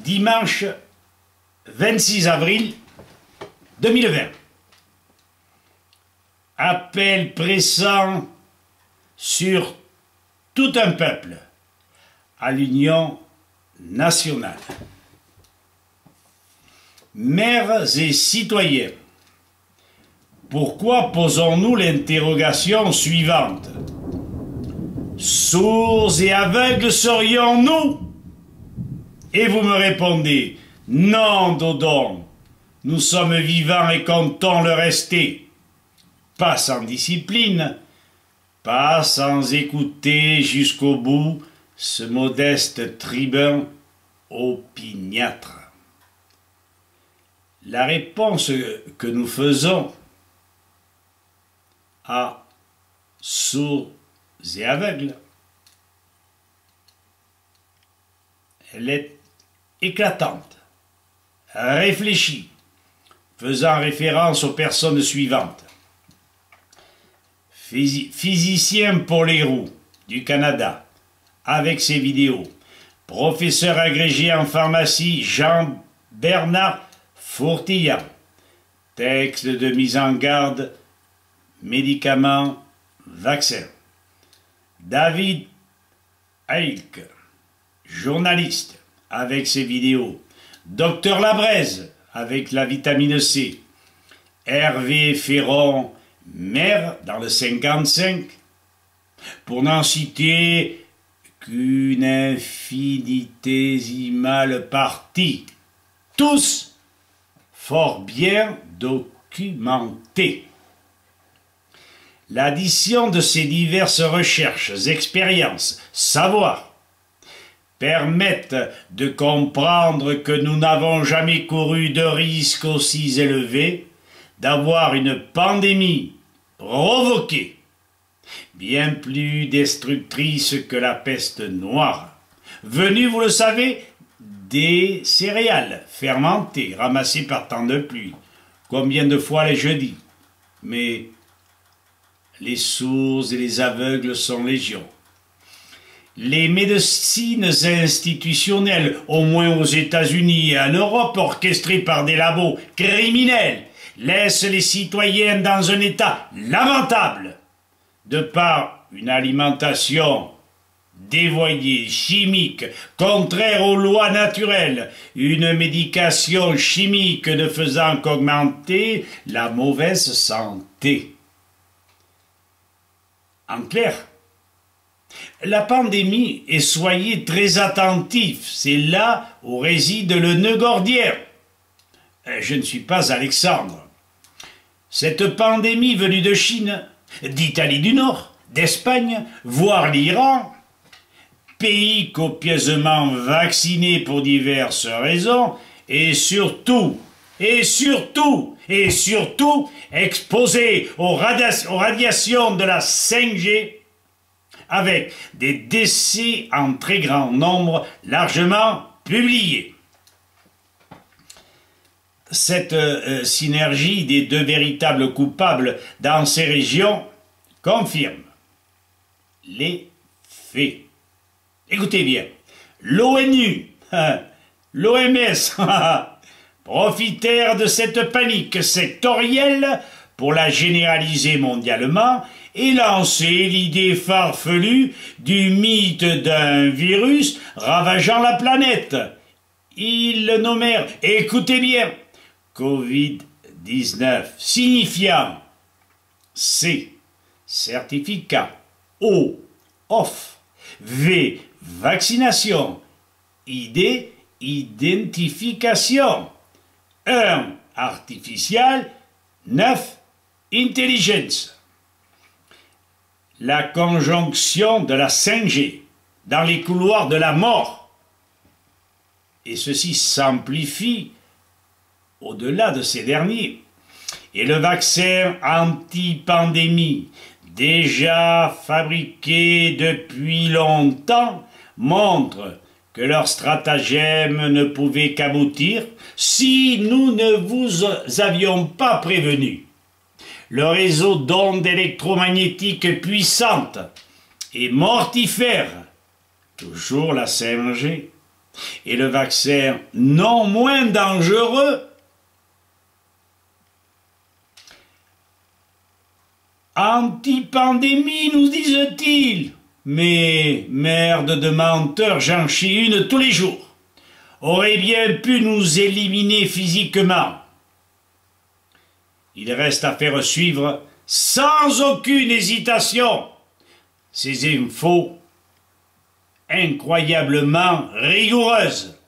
dimanche 26 avril 2020. Appel pressant sur tout un peuple à l'union nationale. Mères et citoyens, pourquoi posons-nous l'interrogation suivante? Sourds et aveugles serions-nous? Et vous me répondez, non, Dodon, nous sommes vivants et comptons le rester. Pas sans discipline, pas sans écouter jusqu'au bout ce modeste tribun opiniâtre. La réponse que nous faisons à sourds et aveugles, elle est éclatante, réfléchie, faisant référence aux personnes suivantes. Physicien Paul Héroux du Canada, avec ses vidéos. Professeur agrégé en pharmacie Jean-Bernard Fourtillant. Texte de mise en garde, médicaments, vaccins. David Haïk, journaliste, avec ses vidéos. Docteur Labraise, avec la vitamine C. Hervé Ferron, maire dans le 55, pour n'en citer qu'une infinitésimale partie, tous fort bien documentés. L'addition de ces diverses recherches, expériences, savoirs, permettent de comprendre que nous n'avons jamais couru de risques aussi élevés d'avoir une pandémie provoquée, bien plus destructrice que la peste noire, venue, vous le savez, des céréales fermentées, ramassées par temps de pluie. Combien de fois l'ai-je dit? Mais les sourds et les aveugles sont légion. Les médecines institutionnelles, au moins aux États-Unis et en Europe, orchestrées par des labos criminels, laissent les citoyens dans un état lamentable, de par une alimentation dévoyée, chimique, contraire aux lois naturelles, une médication chimique ne faisant qu'augmenter la mauvaise santé. En clair, la pandémie, et soyez très attentifs, c'est là où réside le nœud gordien. Je ne suis pas Alexandre. Cette pandémie venue de Chine, d'Italie du Nord, d'Espagne, voire l'Iran, pays copieusement vaccinés pour diverses raisons, et surtout exposés aux radiations de la 5G, avec des décès en très grand nombre largement publiés. Cette synergie des deux véritables coupables dans ces régions confirme les faits. Écoutez bien, l'ONU, l'OMS profitèrent de cette panique sectorielle pour la généraliser mondialement et lancer l'idée farfelue du mythe d'un virus ravageant la planète. Ils le nommèrent, écoutez bien, Covid-19, signifiant C, certificat, O, off, V, vaccination, ID, identification, 1, artificial, 9, intelligence. La conjonction de la 5G dans les couloirs de la mort, et ceci s'amplifie au-delà de ces derniers, et le vaccin anti-pandémie, déjà fabriqué depuis longtemps, montre que leur stratagème ne pouvait qu'aboutir si nous ne vous avions pas prévenu. Le réseau d'ondes électromagnétiques puissantes et mortifères, toujours la 5G, Et le vaccin non moins dangereux, anti-pandémie, nous disent-ils. Mais, merde de menteur, j'en chie une tous les jours. Aurait bien pu nous éliminer physiquement. Il reste à faire suivre, sans aucune hésitation, ces infos incroyablement rigoureuses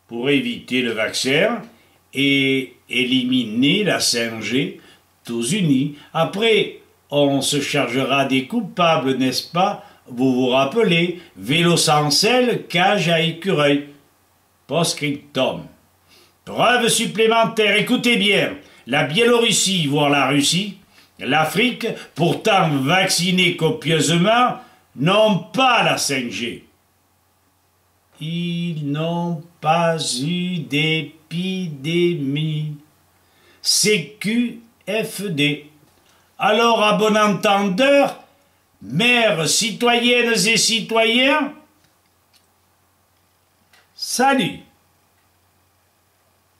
pour éviter le vaccin et éliminer la 5G tous unis. Après, on se chargera des coupables, n'est-ce pas? Vous vous rappelez, vélo sans selle, cage à écureuil. Post-scriptum. Preuve supplémentaire, écoutez bien, la Biélorussie, voire la Russie, l'Afrique, pourtant vaccinée copieusement, n'ont pas la 5G. Ils n'ont pas eu d'épidémie. CQFD. Alors, à bon entendeur, mères citoyennes et citoyens, salut!